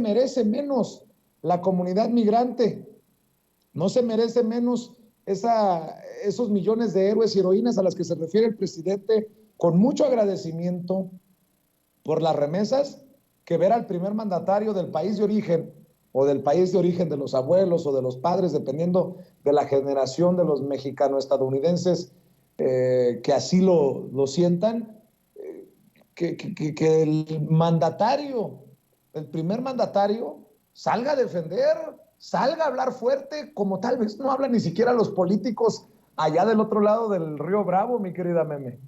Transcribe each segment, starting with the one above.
merece menos la comunidad migrante, no se merece menos esos millones de héroes y heroínas a las que se refiere el presidente con mucho agradecimiento por las remesas, que ver al primer mandatario del país de origen o del país de origen de los abuelos o de los padres, dependiendo de la generación de los mexicano-estadounidenses que así lo sientan, que el mandatario, el primer mandatario, salga a defender, salga a hablar fuerte, como tal vez no hablan ni siquiera los políticos allá del otro lado del río Bravo, mi querida Meme.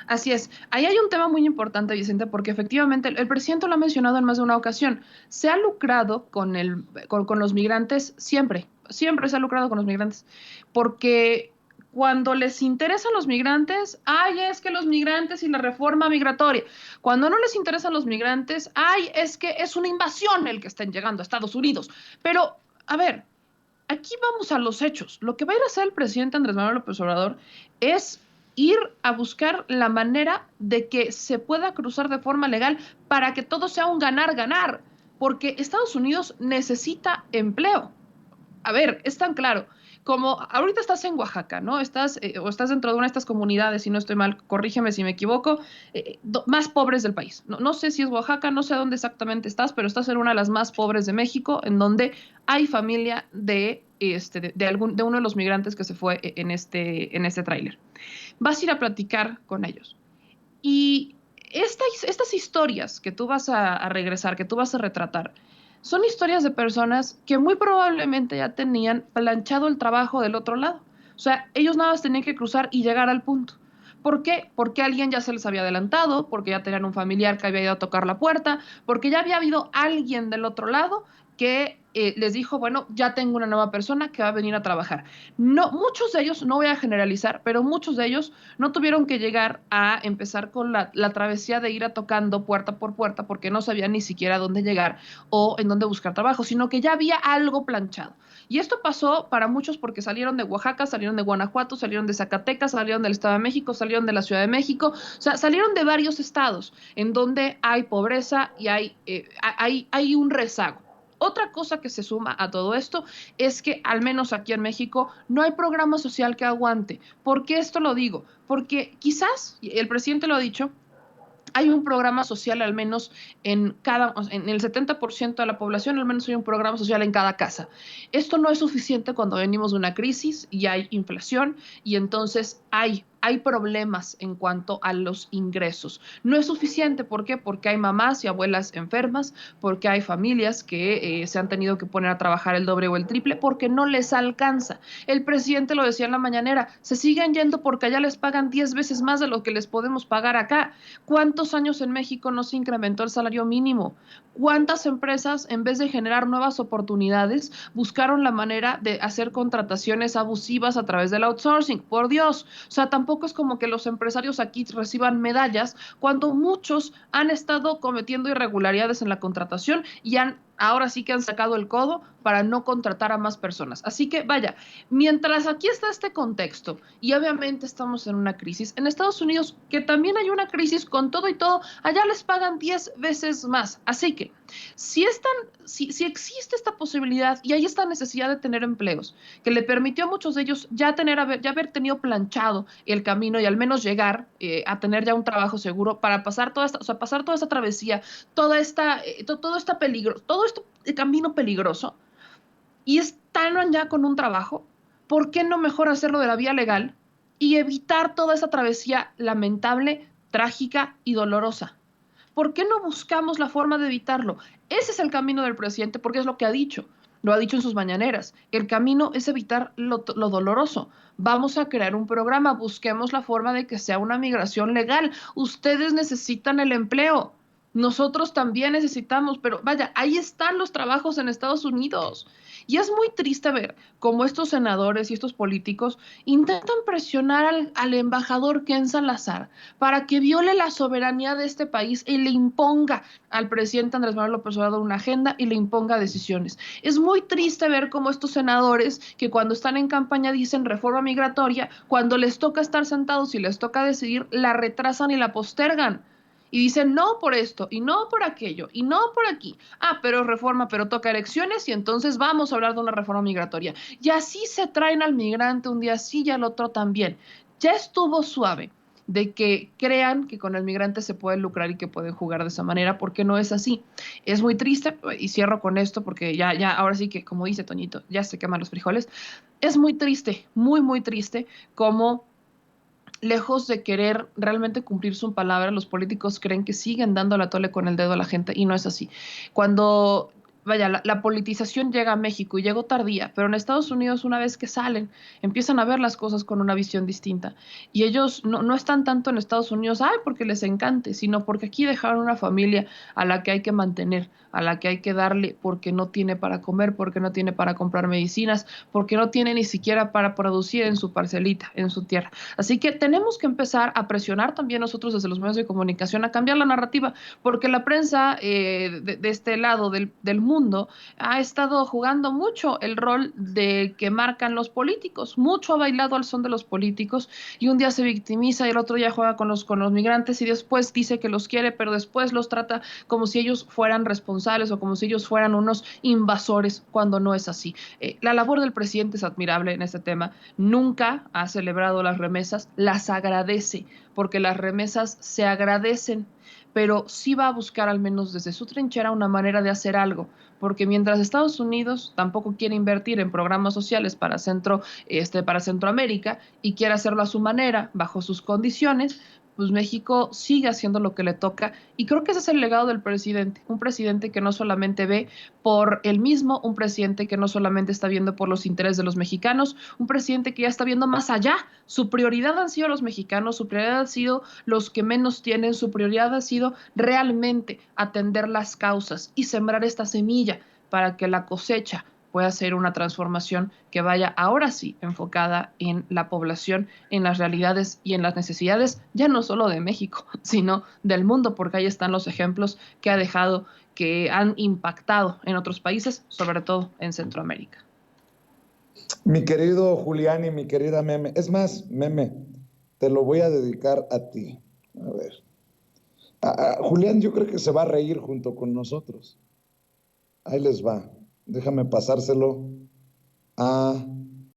Así es. Ahí hay un tema muy importante, Vicente, porque efectivamente el presidente lo ha mencionado en más de una ocasión. Se ha lucrado con los migrantes siempre, siempre se ha lucrado con los migrantes, porque cuando les interesan los migrantes, ay, es que los migrantes y la reforma migratoria. Cuando no les interesan los migrantes, ay, es que es una invasión el que estén llegando a Estados Unidos. Pero, a ver, aquí vamos a los hechos. Lo que va a ir a hacer el presidente Andrés Manuel López Obrador es ir a buscar la manera de que se pueda cruzar de forma legal para que todo sea un ganar-ganar, porque Estados Unidos necesita empleo. A ver, es tan claro. Como ahorita estás en Oaxaca, ¿no? O estás dentro de una de estas comunidades, si no estoy mal, corrígeme si me equivoco, más pobres del país. No sé si es Oaxaca, no sé dónde exactamente estás, pero estás en una de las más pobres de México, en donde hay familia de uno de los migrantes que se fue en este tráiler. Vas a ir a platicar con ellos. Y estas historias que tú vas a regresar, que tú vas a retratar, son historias de personas que muy probablemente ya tenían planchado el trabajo del otro lado. O sea, ellos nada más tenían que cruzar y llegar al punto. ¿Por qué? Porque alguien ya se les había adelantado, porque ya tenían un familiar que había ido a tocar la puerta, porque ya había habido alguien del otro lado que les dijo, bueno, ya tengo una nueva persona que va a venir a trabajar. No, muchos de ellos, no voy a generalizar, pero muchos de ellos no tuvieron que llegar a empezar con la travesía de ir a tocando puerta por puerta porque no sabían ni siquiera dónde llegar o en dónde buscar trabajo, sino que ya había algo planchado. Y esto pasó para muchos porque salieron de Oaxaca, salieron de Guanajuato, salieron de Zacatecas, salieron del Estado de México, salieron de la Ciudad de México, o sea, salieron de varios estados en donde hay pobreza y hay un rezago. Otra cosa que se suma a todo esto es que, al menos aquí en México, no hay programa social que aguante. ¿Por qué esto lo digo? Porque quizás, el presidente lo ha dicho, hay un programa social al menos en el 70% de la población, al menos hay un programa social en cada casa. Esto no es suficiente cuando venimos de una crisis y hay inflación y entonces hay problemas en cuanto a los ingresos. No es suficiente, ¿por qué? Porque hay mamás y abuelas enfermas, porque hay familias que se han tenido que poner a trabajar el doble o el triple, porque no les alcanza. El presidente lo decía en la mañanera, se siguen yendo porque allá les pagan 10 veces más de lo que les podemos pagar acá. ¿Cuántos años en México no se incrementó el salario mínimo? ¿Cuántas empresas, en vez de generar nuevas oportunidades, buscaron la manera de hacer contrataciones abusivas a través del outsourcing? Por Dios, o sea, tampoco es como que los empresarios aquí reciban medallas cuando muchos han estado cometiendo irregularidades en la contratación y ahora sí que han sacado el codo para no contratar a más personas. Así que vaya, mientras aquí está este contexto y obviamente estamos en una crisis, en Estados Unidos, que también hay una crisis con todo y todo, allá les pagan 10 veces más. Así que si existe esta posibilidad y hay esta necesidad de tener empleos, que le permitió a muchos de ellos ya haber tenido planchado el camino y al menos llegar a tener ya un trabajo seguro para pasar pasar toda esta travesía, todo este camino peligroso, y están ya con un trabajo, ¿por qué no mejor hacerlo de la vía legal y evitar toda esa travesía lamentable, trágica y dolorosa? ¿Por qué no buscamos la forma de evitarlo? Ese es el camino del presidente, porque es lo que ha dicho. Lo ha dicho en sus mañaneras. El camino es evitar lo doloroso. Vamos a crear un programa, busquemos la forma de que sea una migración legal. Ustedes necesitan el empleo. Nosotros también necesitamos, pero vaya, ahí están los trabajos en Estados Unidos. Y es muy triste ver cómo estos senadores y estos políticos intentan presionar al embajador Ken Salazar para que viole la soberanía de este país y le imponga al presidente Andrés Manuel López Obrador una agenda y le imponga decisiones. Es muy triste ver cómo estos senadores que cuando están en campaña dicen reforma migratoria, cuando les toca estar sentados y les toca decidir, la retrasan y la postergan. Y dicen no por esto, y no por aquello, y no por aquí. Ah, pero reforma, pero toca elecciones, y entonces vamos a hablar de una reforma migratoria. Y así se traen al migrante un día sí y al otro también. Ya estuvo suave de que crean que con el migrante se puede lucrar y que pueden jugar de esa manera, porque no es así. Es muy triste, y cierro con esto, porque ahora sí que, como dice Toñito, ya se queman los frijoles. Es muy triste, muy, muy triste, como lejos de querer realmente cumplir su palabra, los políticos creen que siguen dando la tole con el dedo a la gente y no es así. Cuando, vaya, la politización llega a México y llegó tardía, pero en Estados Unidos una vez que salen, empiezan a ver las cosas con una visión distinta. Y ellos no están tanto en Estados Unidos, ay, porque les encante, sino porque aquí dejaron una familia a la que hay que mantener, a la que hay que darle porque no tiene para comer, porque no tiene para comprar medicinas, porque no tiene ni siquiera para producir en su parcelita, en su tierra. Así que tenemos que empezar a presionar también nosotros desde los medios de comunicación a cambiar la narrativa, porque la prensa de este lado del mundo ha estado jugando mucho el rol de que marcan los políticos, mucho ha bailado al son de los políticos y un día se victimiza y el otro día juega con los migrantes y después dice que los quiere, pero después los trata como si ellos fueran responsables o como si ellos fueran unos invasores, cuando no es así. La labor del presidente es admirable en este tema, nunca ha celebrado las remesas, las agradece, porque las remesas se agradecen, pero sí va a buscar al menos desde su trinchera una manera de hacer algo, porque mientras Estados Unidos tampoco quiere invertir en programas sociales para Centroamérica y quiere hacerlo a su manera, bajo sus condiciones, pues México sigue haciendo lo que le toca y creo que ese es el legado del presidente, un presidente que no solamente ve por él mismo, un presidente que no solamente está viendo por los intereses de los mexicanos, un presidente que ya está viendo más allá. Su prioridad han sido los mexicanos, su prioridad han sido los que menos tienen, su prioridad ha sido realmente atender las causas y sembrar esta semilla para que la cosecha pueda ser una transformación que vaya ahora sí enfocada en la población, en las realidades y en las necesidades, ya no solo de México, sino del mundo, porque ahí están los ejemplos que ha dejado, que han impactado en otros países, sobre todo en Centroamérica. Mi querido Julián y mi querida Meme, es más, Meme, te lo voy a dedicar a ti. A ver. Julián, yo creo que se va a reír junto con nosotros. Ahí les va. Déjame pasárselo a